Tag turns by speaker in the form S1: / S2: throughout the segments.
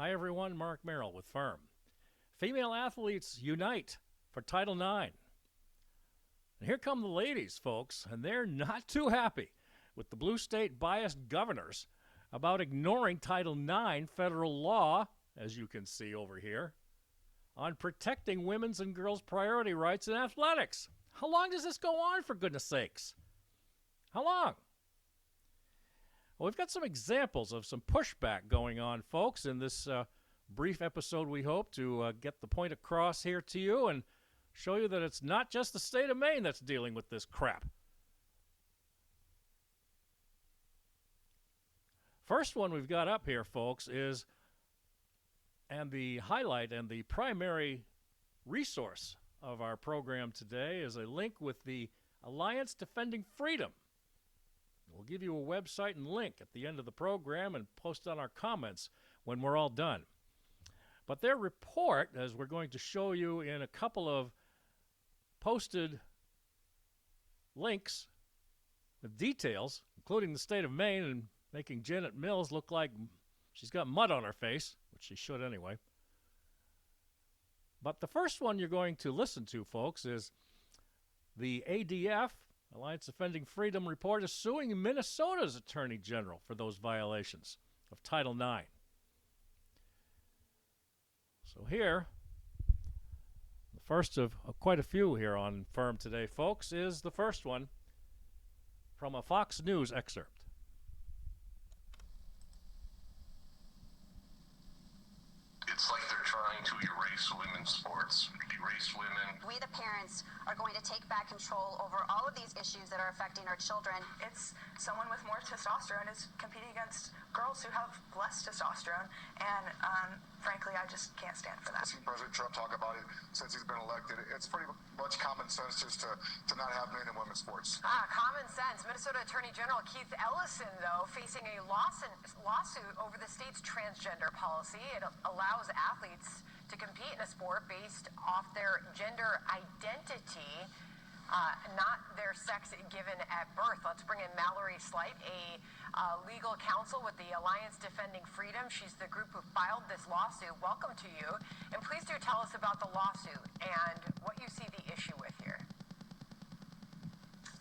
S1: Hi everyone, Mark Merrill with Firm. Female athletes unite for Title IX. And here come the ladies, folks, and they're not too happy with the blue state biased governors about ignoring Title IX federal law, as you can see over here, on protecting women's and girls' priority rights in athletics. How long does this go on, for goodness sakes? How long? Well, we've got some examples of some pushback going on, folks, in this brief episode. We hope to get the point across here to you and show you that it's not just the state of Maine that's dealing with this crap. First one we've got up here, folks, is, and the highlight and the primary resource of our program today is a link with the Alliance Defending Freedom. We'll give you a website and link at the end of the program and post on our comments when we're all done. But their report, as we're going to show you in a couple of posted links with details, including the state of Maine and making Janet Mills look like she's got mud on her face, which she should anyway. But the first one you're going to listen to, folks, is the ADF, Alliance Defending Freedom report, is suing Minnesota's Attorney General for those violations of Title IX. So here, the first of quite a few here on Firm today, folks, is the first one from a Fox News excerpt.
S2: It's like they're trying to erase women's sports, erase women.
S3: We, the parents, are going to take back control over all of these issues that are affecting our children.
S4: It's someone with more testosterone is competing against girls who have less testosterone, and frankly, I just can't stand for that.
S5: I've seen President Trump talk about it since he's been elected. It's pretty much common sense just to not have men and women's sports.
S6: Common sense. Minnesota Attorney General Keith Ellison, though, facing a lawsuit over the state's transgender policy. It allows athletes to compete in a sport based off their gender identity, not their sex given at birth. Let's bring in Mallory Slight, a legal counsel with the Alliance Defending Freedom. She's the group who filed this lawsuit. Welcome to you. And please do tell us about the lawsuit and what you see the issue with here.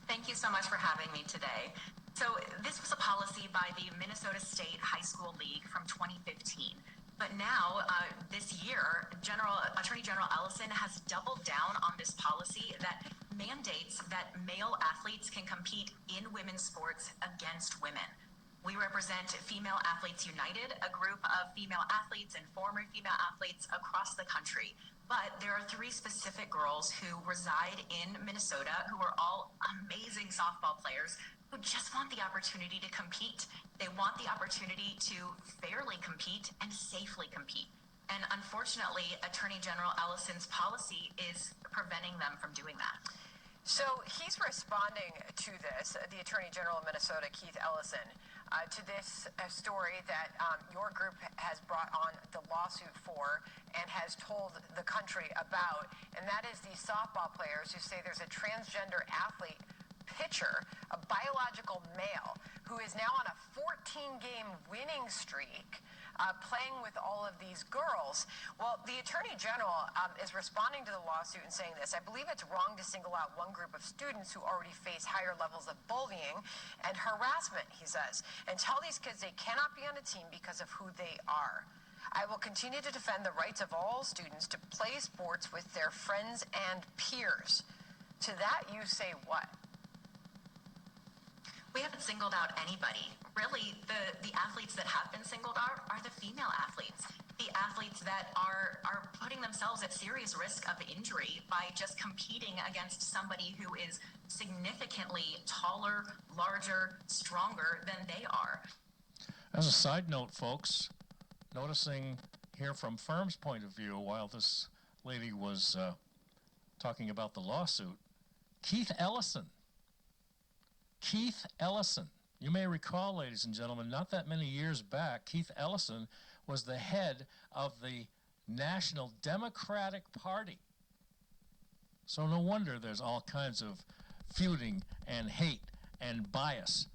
S7: Thank you so much for having me today. So this was a policy by the Minnesota State High School League from 2015. But now, this year, Attorney General Ellison has doubled down on this policy that mandates that male athletes can compete in women's sports against women. We represent Female Athletes United, a group of female athletes and former female athletes across the country. But there are three specific girls who reside in Minnesota who are all amazing softball players who just want the opportunity to compete. They want the opportunity to fairly compete and safely compete. And unfortunately, Attorney General Ellison's policy is preventing them from doing that.
S6: So he's responding to this, the Attorney General of Minnesota, Keith Ellison, to this story that your group has brought on the lawsuit for and has told the country about, and that is the softball players who say there's a transgender athlete pitcher, a biological male, who is now on a 14-game winning streak, playing with all of these girls. Well, the Attorney General is responding to the lawsuit and saying this: I believe it's wrong to single out one group of students who already face higher levels of bullying and harassment, he says, and tell these kids they cannot be on a team because of who they are. I will continue to defend the rights of all students to play sports with their friends and peers. To that you say what?
S7: We haven't singled out anybody. Really, the athletes that have been singled out are the female athletes. The athletes that are putting themselves at serious risk of injury by just competing against somebody who is significantly taller, larger, stronger than they are.
S1: As a side note, folks, noticing here from Firm's point of view, while this lady was talking about the lawsuit, Keith Ellison, you may recall, ladies and gentlemen, not that many years back, Keith Ellison was the head of the National Democratic Party. So no wonder there's all kinds of feuding and hate and bias.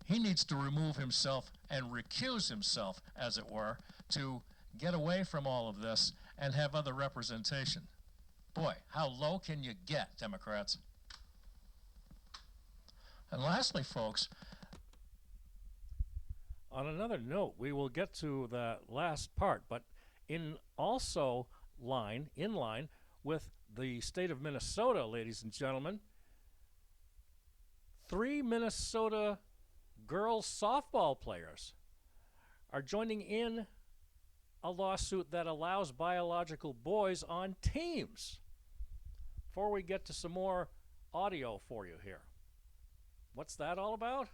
S1: He needs to remove himself and recuse himself, as it were, to get away from all of this and have other representation. Boy, how low can you get, Democrats? And lastly, folks, on another note, we will get to the last part, but in line with the state of Minnesota, ladies and gentlemen, 3 Minnesota girls softball players are joining in a lawsuit that allows biological boys on teams. Before we get to some more audio for you here, what's that all about?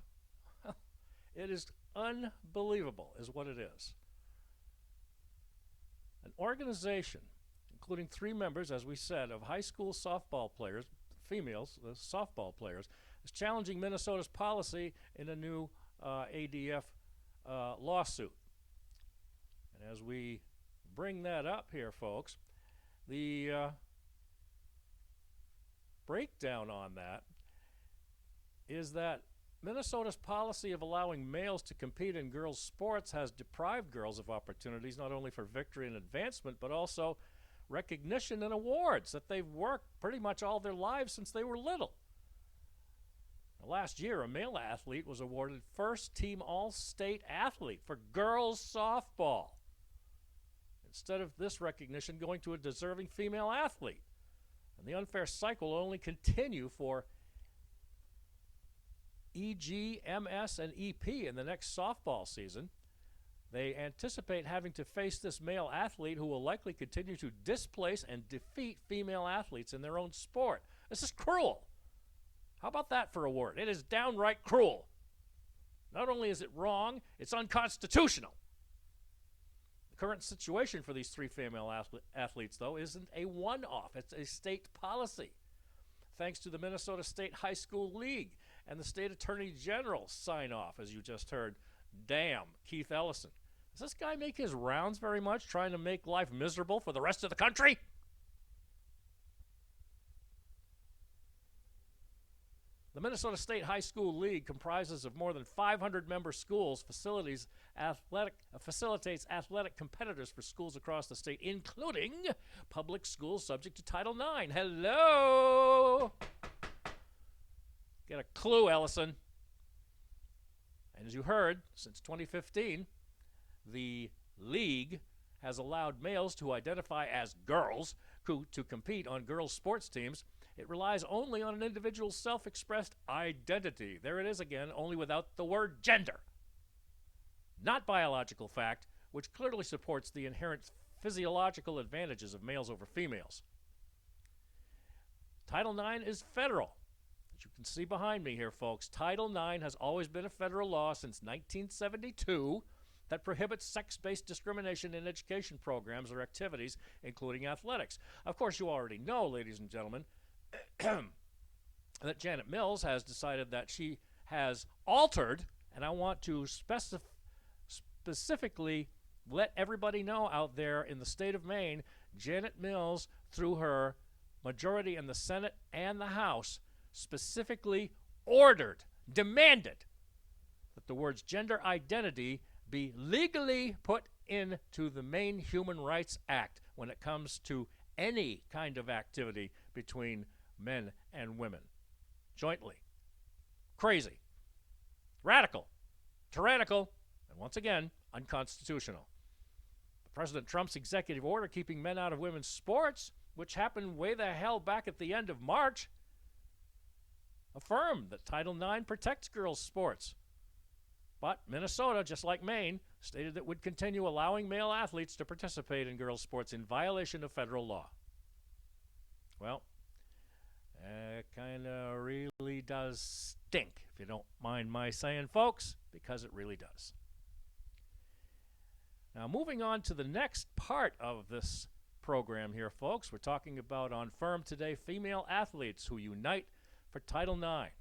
S1: It is unbelievable, is what it is. An organization, including 3 members, as we said, of high school softball players, females, the softball players, is challenging Minnesota's policy in a new ADF lawsuit. And as we bring that up here, folks, the breakdown on that is that Minnesota's policy of allowing males to compete in girls' sports has deprived girls of opportunities not only for victory and advancement, but also recognition and awards that they've worked pretty much all their lives since they were little. Last year, a male athlete was awarded first team all-state athlete for girls softball, instead of this recognition going to a deserving female athlete. And the unfair cycle will only continue for EG, MS, and EP in the next softball season. They anticipate having to face this male athlete who will likely continue to displace and defeat female athletes in their own sport. This is cruel. How about that for a word? It is downright cruel. Not only is it wrong, it's unconstitutional. The current situation for these 3 female athletes, though, isn't a one-off. It's a state policy. Thanks to the Minnesota State High School League and the state attorney general sign off, as you just heard. Damn, Keith Ellison. Does this guy make his rounds very much, trying to make life miserable for the rest of the country? The Minnesota State High School League comprises of more than 500 member schools, facilitates athletic competitors for schools across the state, including public schools subject to Title IX. Hello! Get a clue, Ellison. And as you heard, since 2015, the league has allowed males to identify as girls to compete on girls' sports teams. It relies only on an individual's self-expressed identity. There it is again, only without the word gender. Not biological fact, which clearly supports the inherent physiological advantages of males over females. Title IX is federal. As you can see behind me here, folks, Title IX has always been a federal law since 1972 that prohibits sex-based discrimination in education programs or activities, including athletics. Of course, you already know, ladies and gentlemen, that Janet Mills has decided that she has altered, and I want to specifically let everybody know out there in the state of Maine, Janet Mills, through her majority in the Senate and the House, specifically demanded that the words gender identity be legally put into the Maine Human Rights Act when it comes to any kind of activity between men and women, jointly. Crazy, radical, tyrannical, and once again, unconstitutional. President Trump's executive order keeping men out of women's sports, which happened way the hell back at the end of March, affirmed that Title IX protects girls' sports. But Minnesota, just like Maine, stated it would continue allowing male athletes to participate in girls' sports in violation of federal law. Well, it kind of really does stink, if you don't mind my saying, folks, because it really does. Now, moving on to the next part of this program here, folks, we're talking about on Firm today, female athletes who unite for Title IX.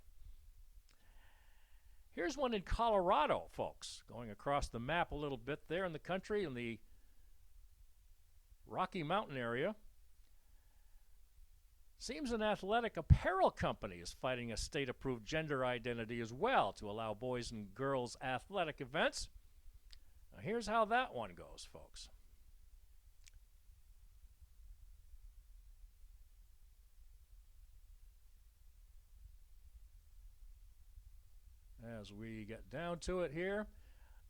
S1: Here's one in Colorado, folks, going across the map a little bit there in the country in the Rocky Mountain area. Seems an athletic apparel company is fighting a state-approved gender identity as well to allow boys and girls athletic events. Now, here's how that one goes, folks. As we get down to it here,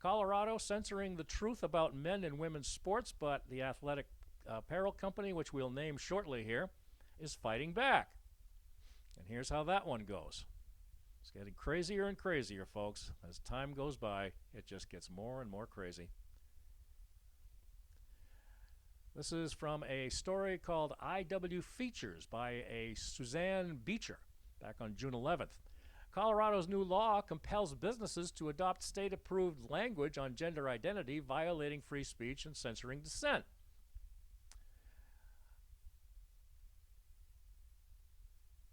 S1: Colorado censoring the truth about men and women's sports, but the athletic apparel company, which we'll name shortly here, is fighting back. And here's how that one goes. It's getting crazier and crazier, folks. As time goes by, it just gets more and more crazy. This is from a story called IW Features by a Suzanne Beecher back on June 11th. Colorado's new law compels businesses to adopt state-approved language on gender identity, violating free speech and censoring dissent.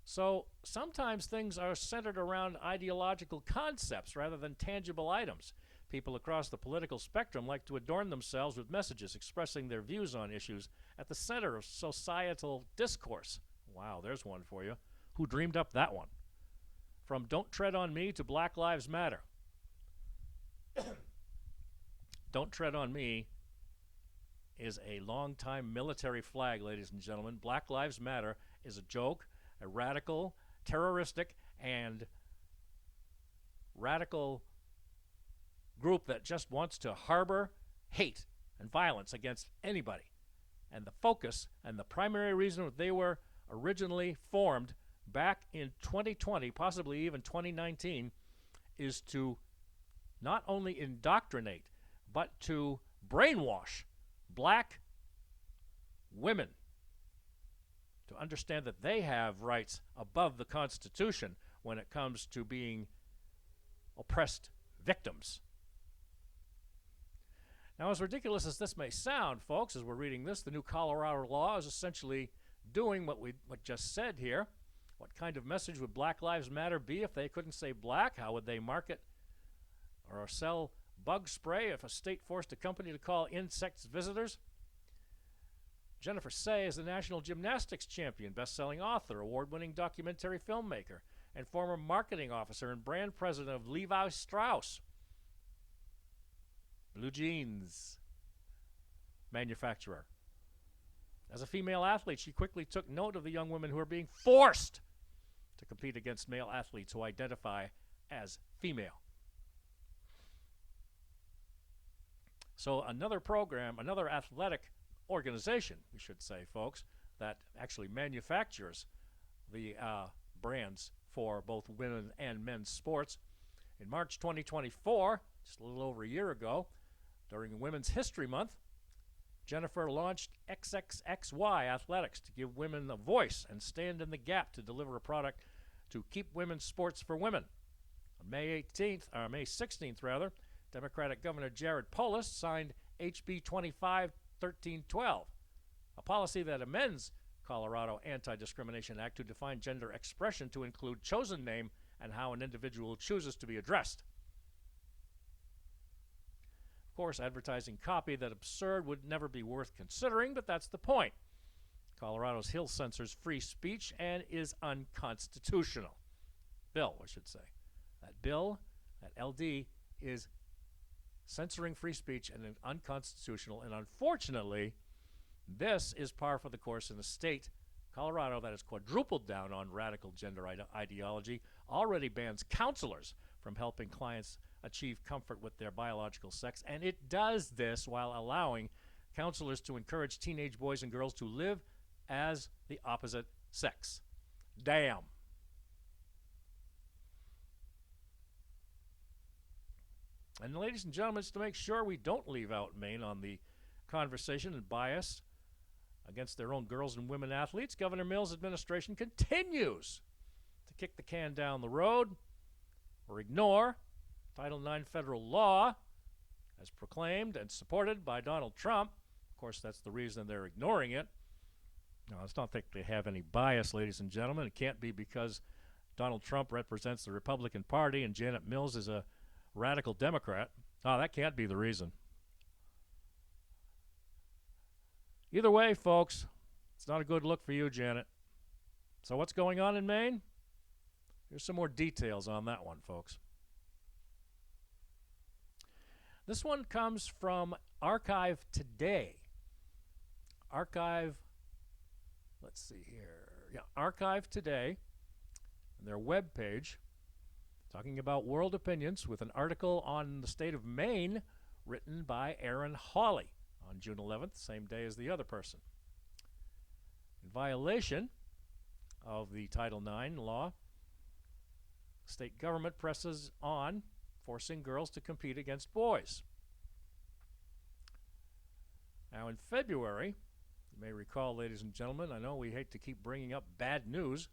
S1: So sometimes things are centered around ideological concepts rather than tangible items. People across the political spectrum like to adorn themselves with messages expressing their views on issues at the center of societal discourse. Wow, there's one for you. Who dreamed up that one? From Don't Tread on Me to Black Lives Matter. Don't Tread on Me is a long-time military flag, ladies and gentlemen. Black Lives Matter is a joke, a radical, terroristic, and radical group that just wants to harbor hate and violence against anybody. And the focus and the primary reason that they were originally formed back in 2020, possibly even 2019, is to not only indoctrinate, but to brainwash black women to understand that they have rights above the Constitution when it comes to being oppressed victims. Now, as ridiculous as this may sound, folks, as we're reading this, the new Colorado law is essentially doing what just said here. What kind of message would Black Lives Matter be if they couldn't say black? How would they market or sell bug spray if a state forced a company to call insects visitors? Jennifer Say is a national gymnastics champion, best-selling author, award-winning documentary filmmaker, and former marketing officer and brand president of Levi Strauss, blue jeans manufacturer. As a female athlete, she quickly took note of the young women who are being forced to compete against male athletes who identify as female. So another program, another athletic organization, we should say, folks, that actually manufactures the brands for both women and men's sports. In March 2024, just a little over a year ago, during Women's History Month, Jennifer launched XXXY Athletics to give women a voice and stand in the gap to deliver a product to keep women's sports for women. On May 16th, Democratic Governor Jared Polis signed HB 25-1312, a policy that amends Colorado Anti-Discrimination Act to define gender expression to include chosen name and how an individual chooses to be addressed. Of course, advertising copy that absurd would never be worth considering, but that's the point. Colorado's Hill censors free speech and is unconstitutional. Bill, I should say. That bill, that LD, is censoring free speech and unconstitutional, and unfortunately, this is par for the course in a state, Colorado, that has quadrupled down on radical gender ideology, already bans counselors from helping clients achieve comfort with their biological sex, and it does this while allowing counselors to encourage teenage boys and girls to live as the opposite sex. Damn. And ladies and gentlemen, just to make sure we don't leave out Maine on the conversation and bias against their own girls and women athletes, Governor Mills' administration continues to kick the can down the road or ignore Title IX federal law as proclaimed and supported by Donald Trump. Of course, that's the reason they're ignoring it. No, I don't think they have any bias, ladies and gentlemen. It can't be because Donald Trump represents the Republican Party and Janet Mills is a radical Democrat. Oh, that can't be the reason. Either way, folks, it's not a good look for you, Janet. So what's going on in Maine? Here's some more details on that one, folks. This one comes from Archive Today. Let's see here. Yeah, Archive Today, and their webpage, talking about world opinions with an article on the state of Maine written by Aaron Hawley on June 11th, same day as the other person. In violation of the Title IX law, the state government presses on, forcing girls to compete against boys. Now, in February, you may recall, ladies and gentlemen, I know we hate to keep bringing up bad news.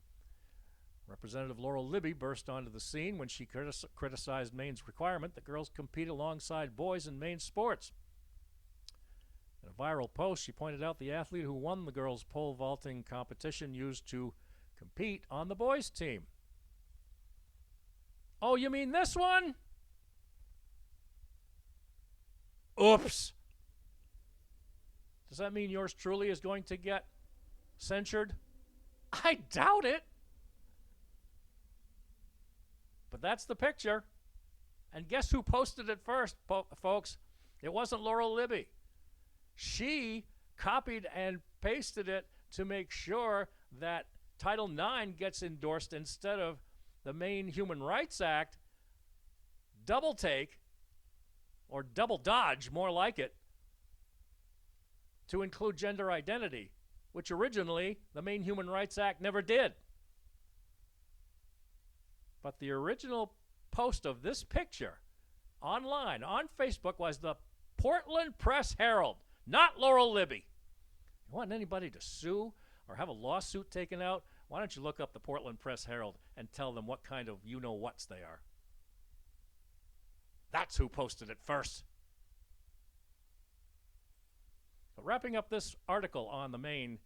S1: Representative Laurel Libby burst onto the scene when she criticized Maine's requirement that girls compete alongside boys in Maine sports. In a viral post, she pointed out the athlete who won the girls' pole vaulting competition used to compete on the boys' team. Oh, you mean this one? Oops. Does that mean yours truly is going to get censured? I doubt it. But that's the picture. And guess who posted it first, folks? It wasn't Laurel Libby. She copied and pasted it to make sure that Title IX gets endorsed instead of the Maine Human Rights Act. Double take, or double dodge, more like it, to include gender identity, which originally the Maine Human Rights Act never did. But the original post of this picture online on Facebook was the Portland Press Herald, not Laurel Libby. You want anybody to sue or have a lawsuit taken out? Why don't you look up the Portland Press Herald and tell them what kind of you-know-whats they are? That's who posted it first. But wrapping up this article on the Maine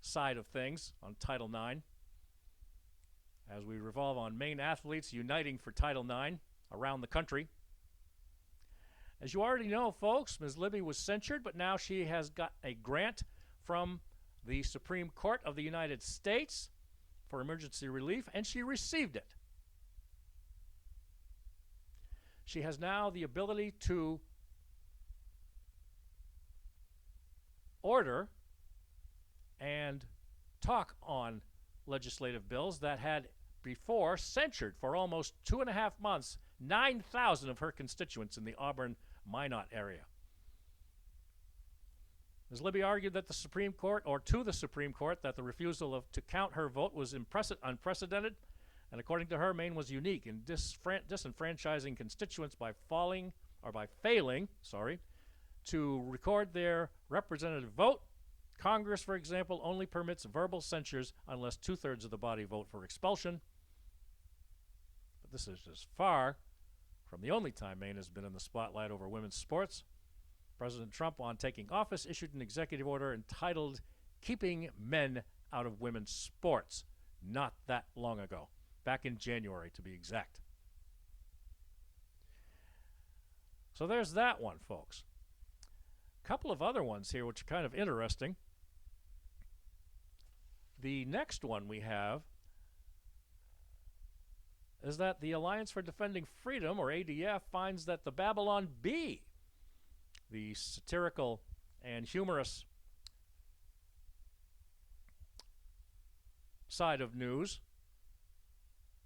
S1: side of things, on Title IX, as we revolve on Maine athletes uniting for Title IX around the country. As you already know, folks, Ms. Libby was censured, but now she has got a grant from the Supreme Court of the United States for emergency relief, and she received it. She has now the ability to order and talk on legislative bills that had before censured for almost 2.5 months 9,000 of her constituents in the Auburn-Minot area. Ms. Libby argued that the Supreme Court, or to the Supreme Court, that the refusal to count her vote was unprecedented, and according to her, Maine was unique in disenfranchising constituents by failing to record their representative vote. Congress, for example, only permits verbal censures unless 2/3 of the body vote for expulsion. But this is just far from the only time Maine has been in the spotlight over women's sports. President Trump, on taking office, issued an executive order entitled Keeping Men Out of Women's Sports, not that long ago, back in January to be exact. So there's that one, folks. A couple of other ones here which are kind of interesting. The next one we have is that the Alliance for Defending Freedom, or ADF, finds that the Babylon Bee, the satirical and humorous side of news,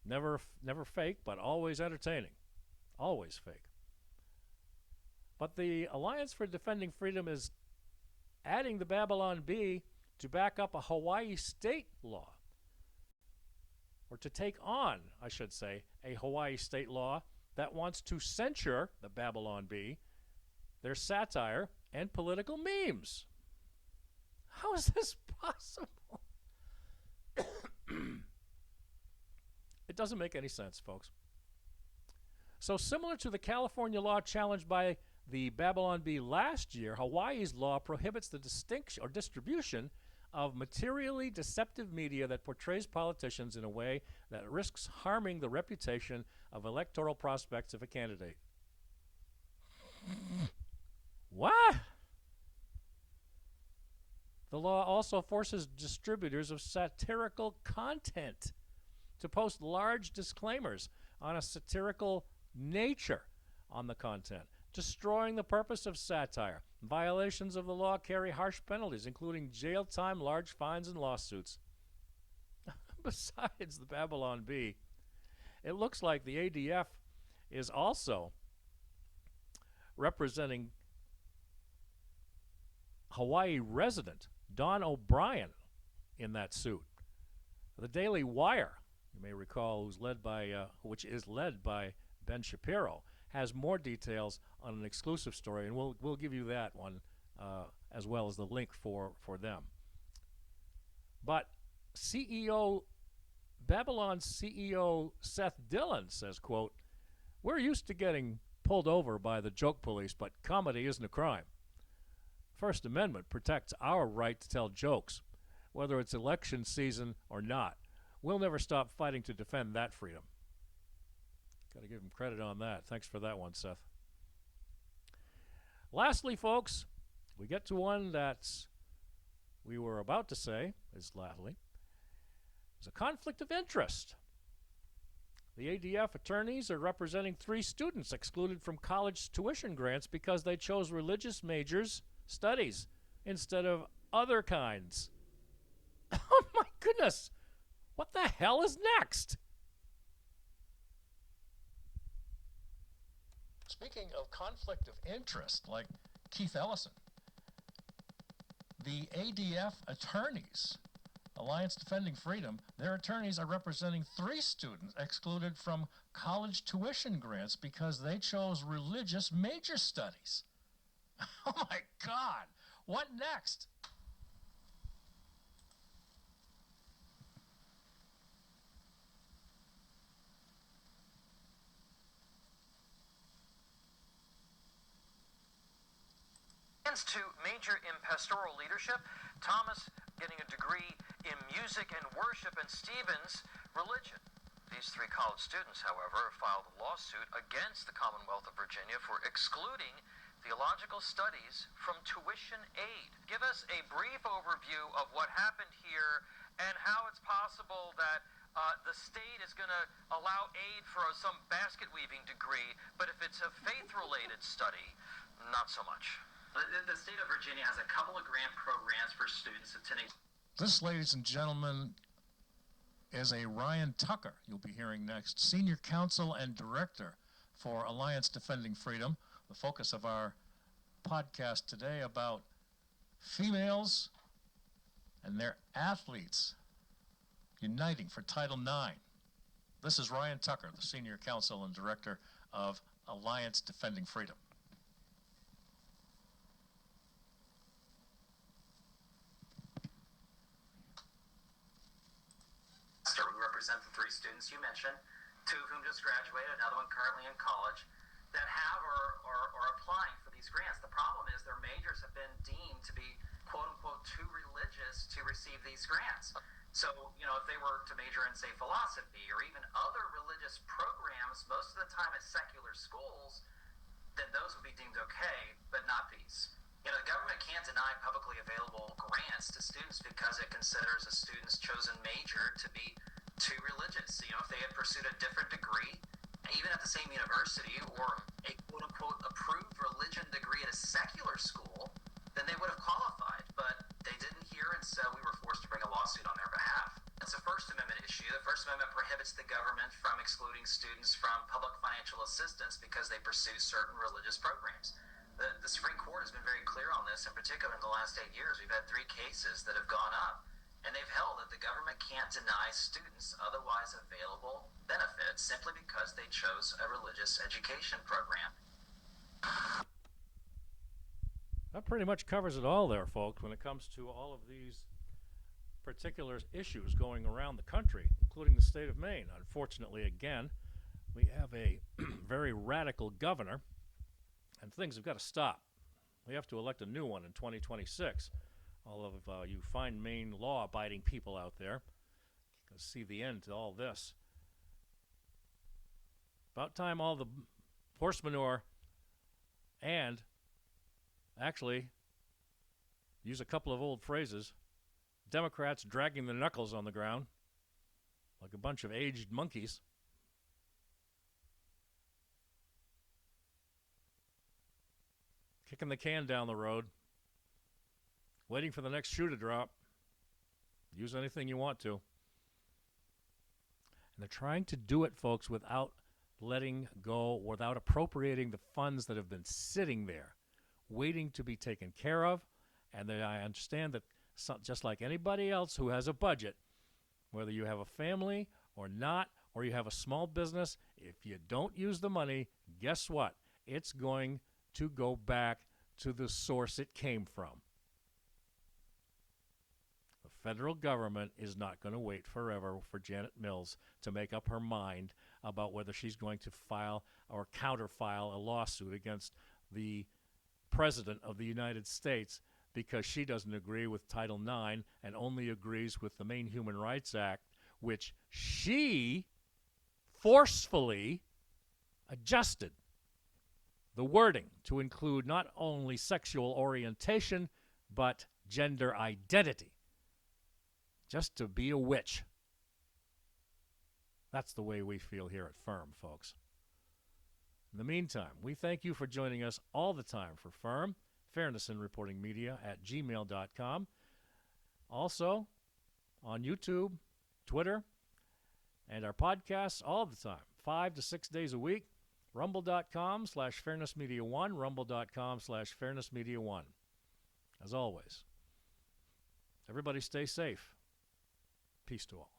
S1: never fake, but always entertaining, always fake. But the Alliance for Defending Freedom is adding the Babylon Bee to back up a Hawaii state law, or to take on, I should say, a Hawaii state law that wants to censure the Babylon Bee, their satire, and political memes. How is this possible? It doesn't make any sense, folks. So similar to the California law challenged by the Babylon Bee last year, Hawaii's law prohibits the distinction or distribution of materially deceptive media that portrays politicians in a way that risks harming the reputation of electoral prospects of a candidate. What? The law also forces distributors of satirical content to post large disclaimers on a satirical nature on the content, destroying the purpose of satire. Violations of the law carry harsh penalties, including jail time, large fines, and lawsuits. Besides the Babylon Bee, it looks like the ADF is also representing Hawaii resident Don O'Brien in that suit. The Daily Wire, you may recall, which is led by Ben Shapiro, has more details on an exclusive story, and we'll give you that one as well as the link for them. But Babylon's CEO Seth Dillon says, quote, "We're used to getting pulled over by the joke police, but comedy isn't a crime. First Amendment protects our right to tell jokes, whether it's election season or not. We'll never stop fighting to defend that freedom." Got to give him credit on that. Thanks for that one, Seth. Lastly, folks, we get to one that we were about to say is lastly. It's a conflict of interest. The ADF attorneys are representing 3 students excluded from college tuition grants because they chose religious majors, studies, instead of other kinds. Oh my goodness! What the hell is next? Speaking of conflict of interest, like Keith Ellison, the ADF attorneys, Alliance Defending Freedom, their attorneys are representing 3 students excluded from college tuition grants because they chose religious major studies. Oh my God! What next?
S8: To major in pastoral leadership, Thomas getting a degree in music and worship, and Stevens religion. These 3 college students, however, filed a lawsuit against the Commonwealth of Virginia for excluding theological studies from tuition aid. Give us a brief overview of what happened here and how it's possible that the state is going to allow aid for some basket weaving degree, but if it's a faith-related study, not so much.
S9: The state of Virginia has a couple of grant programs for students attending.
S1: This, ladies and gentlemen, is a Ryan Tucker you'll be hearing next, Senior Counsel and Director for Alliance Defending Freedom, the focus of our podcast today about females and their athletes uniting for Title IX. This is Ryan Tucker, the Senior Counsel and Director of Alliance Defending Freedom.
S9: We represent the 3 students you mentioned, 2 of whom just graduated, another one currently in college, that have or are applying for these grants. The problem is their majors have been deemed to be, quote-unquote, too religious to receive these grants. So, if they were to major in, say, philosophy or even other religious programs, most of the time at secular schools, then those would be deemed okay, but not these. The government can't deny publicly available grants to students because it considers a student's chosen major to be too religious. If they had pursued a different degree, even at the same university, or a quote-unquote approved religion degree at a secular school, then they would have qualified. But they didn't hear, and so we were forced to bring a lawsuit on their behalf. It's a First Amendment issue. The First Amendment prohibits the government from excluding students from public financial assistance because they pursue certain religious programs. The Supreme Court has been very clear on this. In particular, in the last 8 years, we've had 3 cases that have gone up, and they've held that the government can't deny students otherwise available benefits simply because they chose a religious education program.
S1: That pretty much covers it all there, folks, when it comes to all of these particular issues going around the country, including the state of Maine. Unfortunately, again, we have a very radical governor, and things have got to stop. We have to elect a new one in 2026. All of you fine Maine law-abiding people out there can see the end to all this. About time all the horse manure and actually use a couple of old phrases. Democrats dragging their knuckles on the ground like a bunch of aged monkeys. kicking the can down the road, waiting for the next shoe to drop. Use anything you want to. And they're trying to do it, folks, without letting go, without appropriating the funds that have been sitting there, waiting to be taken care of. And I understand that just like anybody else who has a budget, whether you have a family or not, or you have a small business, if you don't use the money, guess what? It's going to go back to the source it came from. The federal government is not going to wait forever for Janet Mills to make up her mind about whether she's going to file or counterfile a lawsuit against the President of the United States because she doesn't agree with Title IX and only agrees with the Maine Human Rights Act, which she forcefully adjusted the wording to include not only sexual orientation, but gender identity. Just to be a witch. That's the way we feel here at Firm, folks. In the meantime, we thank you for joining us all the time for Firm, Fairness in Reporting Media at gmail.com. Also, on YouTube, Twitter, and our podcasts all the time, 5 to 6 days a week. Rumble.com/FairnessMedia1, Rumble.com/FairnessMedia1. As always, everybody stay safe. Peace to all.